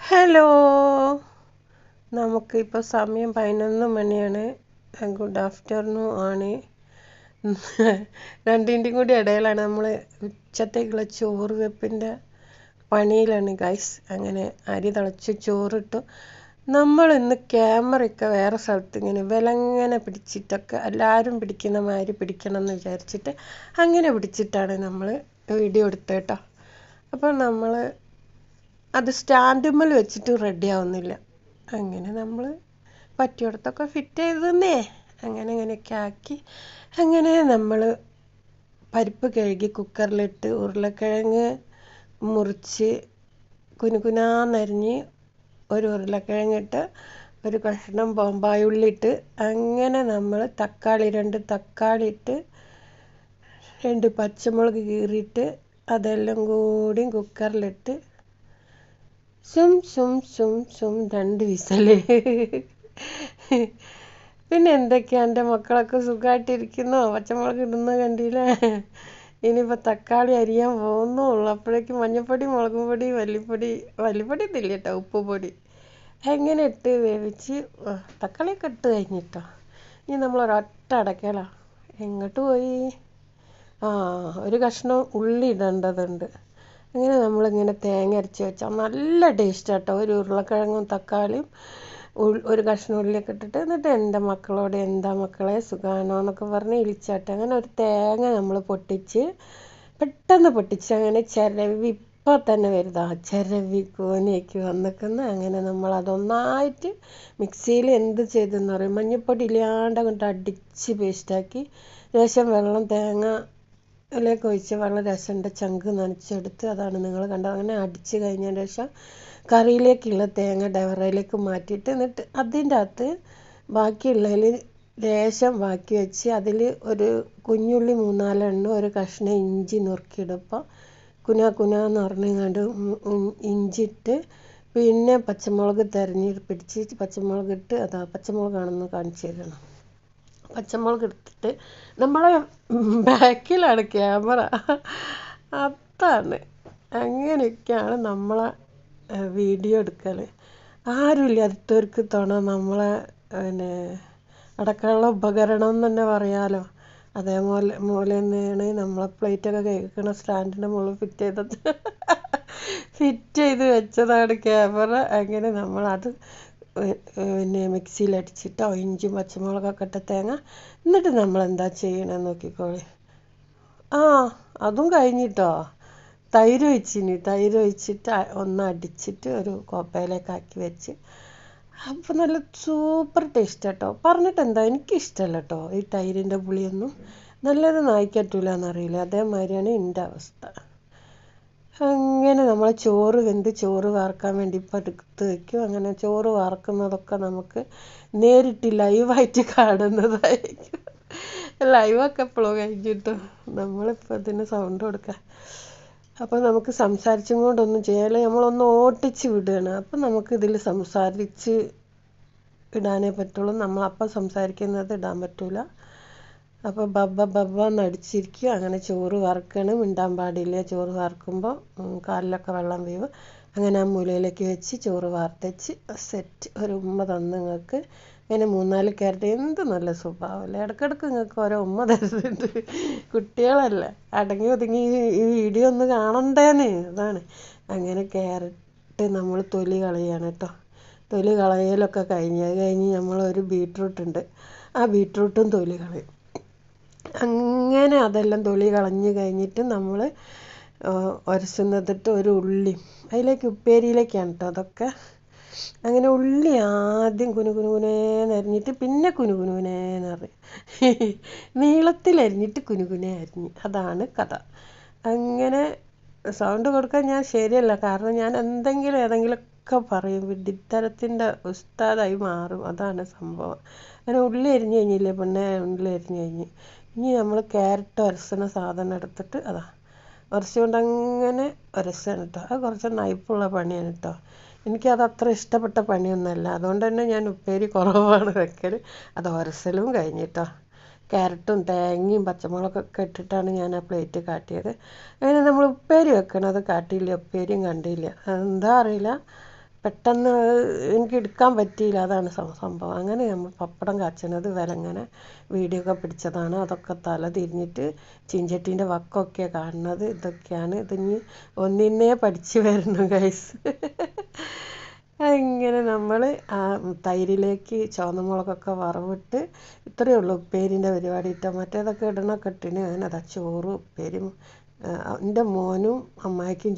Hello, നമുക്കിപ്പോൾ സമയം 11 മണിയാണ്. ഗുഡ് ആഫ്റ്റർനൂൺ ആണ്. രണ്ടിൻ്റെയും കൂടി ഇടയിലാണ് നമ്മൾ ഉച്ചത്തേക്കുള്ള ചോറ് വെപ്പിൻ്റെ പണിയിലാണ് ഗൈസ്. അങ്ങനെ അരി തിളച്ച് ചോറിട്ടു. നമ്മൾ ഇന്ന് ക്യാമറയൊക്കെ വേറെ സ്ഥലത്ത് ഇങ്ങനെ വിലങ്ങനെ പിടിച്ചിട്ടൊക്കെ എല്ലാവരും പിടിക്കുന്ന മാതിരി പിടിക്കണം എന്ന് വിചാരിച്ചിട്ട് അങ്ങനെ പിടിച്ചിട്ടാണ് നമ്മൾ വീഡിയോ എടുത്തത് കേട്ടോ. അപ്പോൾ നമ്മൾ അത് സ്റ്റാൻഡുമ്മൽ വെച്ചിട്ട് റെഡി ആവുന്നില്ല. അങ്ങനെ നമ്മൾ പറ്റിയിടത്തൊക്കെ ഫിറ്റ് ചെയ്തേ അങ്ങനെയൊക്കെ ആക്കി. അങ്ങനെ നമ്മൾ പരിപ്പ് കഴുകി കുക്കറിലിട്ട് ഉരുളക്കിഴങ്ങ് മുറിച്ച് കുനുകുനാന്നരിഞ്ഞ് ഒരു ഉരുളക്കിഴങ്ങിട്ട് ഒരു കഷ്ണം ബൊമ്പായുള്ളിട്ട് അങ്ങനെ നമ്മൾ രണ്ട് തക്കാളി ഇട്ട് 2 പച്ചമുളക് കീറിയിട്ട് അതെല്ലാം കൂടി കുക്കറിലിട്ട് സും 2 വിസല്. പിന്നെ എന്തൊക്കെയാ, എൻ്റെ മക്കളൊക്കെ സുഖമായിട്ടിരിക്കുന്നോ? പച്ചമുളക് ഇടുന്ന കണ്ടില്ലേ? ഇനിയിപ്പോൾ തക്കാളി അരിയാൻ പോകുന്നുള്ളൂ. അപ്പോഴേക്കും മഞ്ഞൾപ്പൊടി, മുളക് പൊടി, മല്ലിപ്പൊടി ഇല്ല കേട്ടോ, ഉപ്പ് പൊടി അങ്ങനെ ഇട്ട് വേവിച്ച് തക്കാളിയൊക്കെ ഇട്ട് കഴിഞ്ഞിട്ടോ. ഇനി നമ്മളൊരൊറ്റ അടയ്ക്കല എങ്ങോട്ട് പോയി? ഒരു കഷ്ണം ഉള്ളി ഇടേണ്ടതുണ്ട്. അങ്ങനെ നമ്മളിങ്ങനെ തേങ്ങ അരച്ച് വെച്ചാൽ നല്ല ടേസ്റ്റ് കേട്ടോ. ഒരു ഉരുളക്കിഴങ്ങും തക്കാളിയും ഒരു കഷ്ണം ഉള്ളിയൊക്കെ ഇട്ടിട്ട് എന്നിട്ട് എൻ്റെ മക്കളോട് എന്താ മക്കളെ സുഖമാണോ എന്നൊക്കെ പറഞ്ഞ് ഇളിച്ചാട്ടെ. അങ്ങനെ ഒരു തേങ്ങ നമ്മൾ പെട്ടെന്ന് പൊട്ടിച്ച് അങ്ങനെ ചിരവി ഇപ്പം തന്നെ വരുതാ ചിരവി കോനിയൊക്കെ വന്നിക്കുന്ന. അങ്ങനെ നമ്മൾ അതൊന്നായിട്ട് മിക്സിയിൽ എന്ത് ചെയ്തെന്ന് പറയും, മഞ്ഞൾപ്പൊടി ഇല്ലാണ്ട് അങ്ങോട്ട് അടിച്ച് പേസ്റ്റാക്കി ലേശം വെള്ളം തേങ്ങയിലേക്ക് ഒഴിച്ച് വെള്ളം രസമുണ്ട് ചങ്ക് നനച്ചെടുത്ത് അതാണ് നിങ്ങൾ കണ്ടത്. അങ്ങനെ അടിച്ച് കഴിഞ്ഞതിന് ശേഷം കറിയിലേക്കുള്ള തേങ്ങ ഡവറയിലേക്ക് മാറ്റിയിട്ട് എന്നിട്ട് അതിൻ്റെ അകത്ത് ബാക്കിയുള്ളതിൽ ലേശം ബാക്കി വെച്ച് അതിൽ ഒരു കുഞ്ഞുള്ളി 3-4 എണ്ണം ഒരു കഷ്ണം ഇഞ്ചി നുറുക്കിയിടുമ്പോൾ കുനാന്ന് പറഞ്ഞുകൊണ്ട് ഇഞ്ചി ഇട്ട് പിന്നെ പച്ചമുളക് പിടിച്ച് പച്ചമുളക് ഇട്ട് പച്ചമുളകാണെന്ന് കാണിച്ചു തരണം. പച്ചമുളക് എടുത്തിട്ട് നമ്മളെ ബാക്കിലാണ് ക്യാമറ, അതാണ്. അങ്ങനെയൊക്കെയാണ് നമ്മളെ വീഡിയോ എടുക്കൽ. ആരുമില്ല അടുത്തവർക്ക് നമ്മളെ അടക്കാനുള്ള ഉപകരണം എന്ന് തന്നെ പറയാലോ. മൂല തന്നെയാണ് നമ്മളെ പ്ലേറ്റൊക്കെ കഴിക്കണ സ്റ്റാൻഡിൻ്റെ മുകളിൽ ഫിറ്റ് ചെയ്ത് വെച്ചതാണ് ക്യാമറ. അങ്ങനെ നമ്മളത് മിക്സിയിലടിച്ചിട്ടോ ഇഞ്ചും പച്ചമുളകൊക്കെ ഇട്ട തേങ്ങ എന്നിട്ട് നമ്മളെന്താ ചെയ്യണമെന്ന് നോക്കിക്കോളി. അതും കഴിഞ്ഞിട്ടോ തൈര് ഒഴിച്ചിട്ട് ഒന്ന് അടിച്ചിട്ട് ഒരു കോപ്പയിലേക്ക് ആക്കി വെച്ച്. അപ്പോൾ നല്ല സൂപ്പർ ടേസ്റ്റ് കേട്ടോ. പറഞ്ഞിട്ട് എന്താ, എനിക്കിഷ്ടമല്ല കേട്ടോ ഈ തൈരിൻ്റെ പുളിയൊന്നും. നല്ലത് നായിക്കറ്റൂല എന്നറിയില്ല, അതേമാതിരിയാണ് എൻ്റെ അവസ്ഥ. അങ്ങനെ നമ്മൾ ചോറ് വാർക്കാൻ വേണ്ടി ഇപ്പം എടുത്ത് വയ്ക്കും. അങ്ങനെ ചോറ് വാർക്കുന്നതൊക്കെ നമുക്ക് നേരിട്ട് ലൈവായിട്ട് കാണുന്നതായിരിക്കും. ലൈവൊക്കെ എപ്പോഴും കഴിഞ്ഞിട്ടോ നമ്മളിപ്പോൾ ഇതിന് സൗണ്ട് കൊടുക്കാം. അപ്പോൾ നമുക്ക് സംസാരിച്ചും കൊണ്ടൊന്നും ചെയ്യാതെ നമ്മളൊന്ന് ഓട്ടിച്ച് വിടുകയാണ്. അപ്പം നമുക്ക് ഇതിൽ സംസാരിച്ച് ഇടാനേ പറ്റുള്ളൂ. നമ്മളപ്പം സംസാരിക്കുന്നത് ഇടാൻ പറ്റില്ല. അപ്പോൾ ബബ്ബ എന്നടിച്ചിരിക്കും. അങ്ങനെ ചോറ് വറുക്കണം, മിണ്ടാൻ പാടില്ല. ചോറ് വറുക്കുമ്പോൾ കാലിലൊക്കെ വെള്ളം വീഴും. അങ്ങനെ ആ മൂലയിലേക്ക് വെച്ച് ചോറ് വാർത്തച്ച് സെറ്റ്. ഒരു ഉമ്മ തന്ന് നിങ്ങൾക്ക്. അങ്ങനെ 3-4 കയറട്ടെ. എന്ത് നല്ല സ്വഭാവമല്ലേ. ഇടയ്ക്കിടയ്ക്ക് നിങ്ങൾക്ക് ഓരോ ഉമ്മ തരുന്നുണ്ട്. കുട്ടികളല്ലേ, അടങ്ങി ഒതുങ്ങി ഈ വീഡിയോ ഒന്ന് കാണണ്ടേന്ന്, അതാണ്. അങ്ങനെ ക്യാരറ്റ് നമ്മൾ തൊലി കളയാണ് കേട്ടോ. തൊലി കളയലൊക്കെ കഴിഞ്ഞ് നമ്മളൊരു ബീട്രൂട്ടുണ്ട്, ആ ബീട്രൂട്ടും തൊലി കളയും. അങ്ങനെ അതെല്ലാം തൊലി കളഞ്ഞ് കഴിഞ്ഞിട്ട് നമ്മൾ ഉരസുന്നതിട്ട് ഒരു ഉള്ളി അതിലേക്ക് ഉപ്പേരിയിലേക്കാണ് കേട്ടോ അതൊക്കെ. അങ്ങനെ ഉള്ളി ആദ്യം കുനുകുനേന്നരിഞ്ഞിട്ട് പിന്നെ കുനുകുനേന്നറിയും, നീളത്തിലരിഞ്ഞിട്ട് കുനുകുനെ അരിഞ്ഞ്, അതാണ് കഥ. അങ്ങനെ സൗണ്ട് കൊടുക്കാൻ ഞാൻ ശരിയല്ല, കാരണം ഞാൻ ഏതെങ്കിലുമൊക്കെ പറയും, വിഡ്ഢിത്തരത്തിൻ്റെ ഉസ്താദായി മാറും, അതാണ് സംഭവം. അങ്ങനെ ഉള്ളി അരിഞ്ഞ് കഴിഞ്ഞില്ലേ പിന്നെ ഉള്ളി അരിഞ്ഞ് കഴിഞ്ഞ് ഇനി നമ്മൾ ക്യാരറ്റ് ഉരസണ സാധനം എടുത്തിട്ട് ഉരച്ചുകൊണ്ട് അങ്ങനെ ഉരസാണ് കേട്ടോ. അത് കുറച്ച് നയിപ്പുള്ള പണിയാണ് കേട്ടോ. എനിക്കത് അത്ര ഇഷ്ടപ്പെട്ട പണിയൊന്നുമല്ല, അതുകൊണ്ട് തന്നെ ഞാൻ ഉപ്പേരി കുറവാണ് വെക്കൽ. അത് ഉരസലും കഴിഞ്ഞിട്ടോ. ക്യാരറ്റും തേങ്ങയും പച്ചമുളകൊക്കെ ഇട്ടിട്ടാണ് ഞാൻ ആ പ്ലേറ്റ് കാട്ടിയത്. അങ്ങനെ നമ്മൾ ഉപ്പേരി വെക്കണത് കാട്ടിയില്ല, ഉപ്പേരിയും കണ്ടില്ല, എന്താ അറിയില്ല. പെട്ടെന്ന് എനിക്ക് എടുക്കാൻ പറ്റിയില്ല, അതാണ് സംഭവം. അങ്ങനെ നമ്മൾ പപ്പടം കാച്ചണത് വിലങ്ങനെ വീഡിയോ ഒക്കെ പിടിച്ചതാണ്. അതൊക്കെ തല തിരിഞ്ഞിട്ട് ചീഞ്ചട്ടീൻ്റെ വക്കൊക്കെ കാണുന്നത് ഇതൊക്കെയാണ്. ഇതിന് ഒന്നിന്നേ പഠിച്ചു വരുന്നു ഗൈസ്. ഇങ്ങനെ നമ്മൾ ആ തൈരിലേക്ക് ചുവന്ന മുളകൊക്കെ വറവിട്ട് ഇത്രയേ ഉള്ളൂ ഉപ്പേരിൻ്റെ പരിപാടി ഇട്ടോ. മറ്റേതൊക്കെ ഇടണൊക്കെ ഇട്ടിന്. അങ്ങനെ അതാ ചോറ് ഉപ്പേരും എൻ്റെ മോനും അമ്മായിക്കും